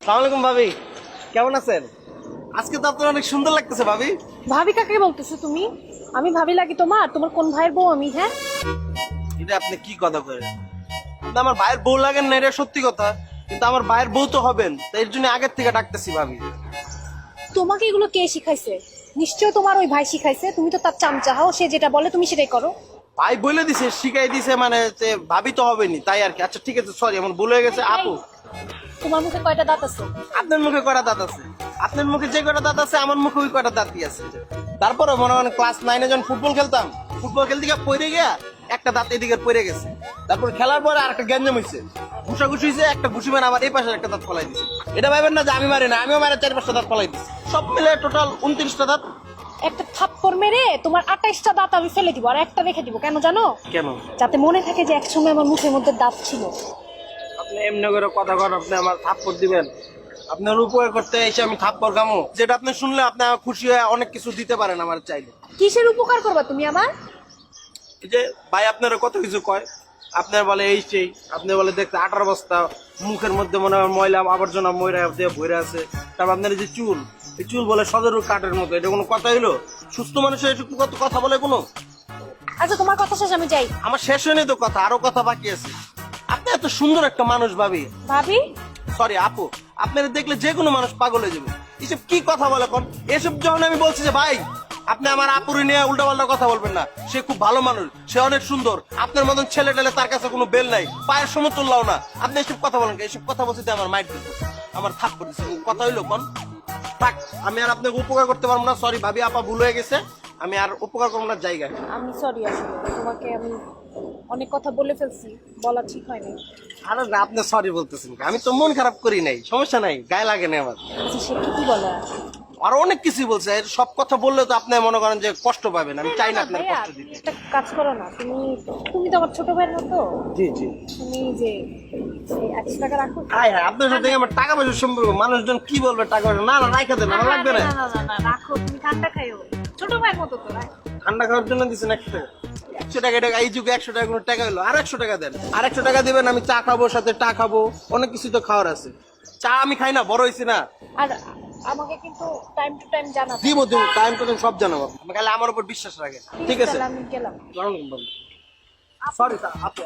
সালাম আলাইকুম ভাবি, কেমন আছেন? আজকে তো আপনার অনেক সুন্দর লাগতেছে ভাবি। ভাবি কাকে বলতেছো তুমি? আমি ভাবি লাগি তোমার কোন ভাইয়ের বউ আমি? হ্যাঁ, এটা আপনি কি কথা করেন? আপনি আমার ভাইয়ের বউ লাগেন না, এটা সত্যি কথা, কিন্তু আমার ভাইয়ের বউ তো হবেন, তাই এর জন্য আগের থেকে ডাকতেছি ভাবি। তোমাকে এগুলো কে শিখাইছে? নিশ্চয় তোমার ওই ভাই শিখাইছে। তুমি তো তার চামচা হও, সে যেটা বলে তুমি সেটাই করো। ভাই বলে দিছে, শিখাই দিছে, মানে যে ভাবি তো হবেনি তাই আর কি। আচ্ছা ঠিক আছে, সরি আমার ভুল হয়ে গেছে। আপু, তোমার মুখে কয়টা দাঁত আছে? আপনার মুখে কয়টা দাঁত আছে? আপনার মুখে যে কয়টা দাঁত আছে আমার মুখে ওই কয়টা দাঁতই আছে। তারপরে মনে হয় ক্লাস 9-এ যখন ফুটবল খেলতাম, ফুটবল খেলতে গিয়ে পড়ে গিয়া একটা দাঁত এদিকে পড়ে গেছে। তারপর খেলার পরে আর একটা গ্যাঞ্জাম হয়েছে, ঘুষাঘুষি হয়েছে, একটা ঘুষি মানে আমার এই পাশে একটা দাঁত ফলাই দিছে। এটা ভাবেন না যে আমি মারি না, আমিও মারে 4-5টা দাঁত ফলাই দিছি। সব মিলে টোটাল 29টা দাঁত। একটা থাপ্পড় মেরে তোমার 28টা দাঁত আমি ফেলে দিব আর একটা রেখে দিব। কেন জানো? কেন? যাতে মনে থাকে যে একসময় আমার মুখের মধ্যে দাঁত ছিল। আপনি এমনি করে কথা কন, আপনি আমার থাপ্পড় দিবেন? আপনার উপকার করতে এসে আমি থাপ্পড় খামো? যেটা আপনি শুনলে আপনি খুশি হয়ে অনেক কিছু দিতে পারেন আমার চাইলে। কিসের উপকার করবা তুমি আমার? এই যে ভাই আপনারা কত কিছু কয়, আপনার বলে এই সেই, আপনি বলে দেখতে 18 বস্তা, মুখের মধ্যে মনে হয় ময়লা আবর্জনা ময়রা দিয়ে ভরে আছে। তারপর আপনার এই যে চুল, এই চুল বলে সদর কাঠের মতো, এটা কোনো কথা হইলো? সুস্থ মানুষের এটুকু কত কথা বলে কোনো? আচ্ছা তোমার কথা শেষ, আমি যাই। আমার শেষ হয়নি তো কথা, আরো কথা বাকি আছে। আপনি এত সুন্দর একটা মানুষ ভাবি, ভাবি সরি আপু, আপনারা দেখলে যে কোনো মানুষ পাগল হয়ে যাবে। এসব কি কথা বলে কোন? এসব যখন আমি বলছি যে ভাই আপনি আমার আপুরি নিয়ে উল্টাপাল্টা কথা বলবেন না, সে খুব ভালো মানুষ, সে অনেক সুন্দর, আপনার মতন ছেলে টেলে তার কাছে কোনো বেল নাই, পায়ের সমতুল্লাও না, আপনি এসব কথা বলেন? এসব কথা বলতে আমার মাইট দিত, আমার থাপ করে দিচ্ছে। কথা হইলো কোন? থাক, আমি আর আপনাকে উপকার করতে পারবো না, সরি ভাবি, আপা ভুল হয়ে গেছে, আমি আর উপকার করবো না জায়গায়। আমি সরি, আসলে তোমাকে আমি অনেক কথা বলে ফেলছি, বলা ঠিক হয়নি। আরে না, আপনি সরি বলতেছেন, আমি তো মন খারাপ করি নাই, সমস্যা নাই, গায়ে লাগে না আমার। আচ্ছা সে কি বলে? আর অনেক কিছুই বলছে, এর সব কথা বললে তো আপনি মনে করেন যে কষ্ট পাবেন, আমি চাই না আপনার ভাইয়া, কষ্ট দিতে। একটা কাজ করো না, তুমি তুমি তো আমার ছোট ভাইয়ের মতো। জি জি। তুমি যে এই 100 টাকা রাখো। হ্যাঁ হ্যাঁ, আপনার সাথে আমার টাকা পয়সার সম্পর্ক, মানুষজন কি বলবে টাকা পয়সা, না না রাখা দেন, আমার লাগবে না। না রাখো, তুমি ঠান্ডা খাইও, ছোট ভাইয়ের মতো তো রাখো। ঠান্ডা খাওয়ার জন্য দিচ্ছেন 100 টাকা? 100 টাকা, টাকা এই যুগে 100 টাকা কোনো টাকা হলো? আর 100 টাকা দেন, আর 100 টাকা দিবেন, আমি চা খাবো, সাথে টা খাবো, অনেক কিছু তো খাওয়ার আছে। চা আমি খাই না, বড় হয়েছি না। আর আমাকে কিন্তু টাইম টু টাইম জানাবে। দিব দিব, টাইম টু টাইম সব জানাবো, আমি খালি আমার উপর বিশ্বাস রাখেন, ঠিক আছে? তাহলে আমি গেলাম। সরি আপু।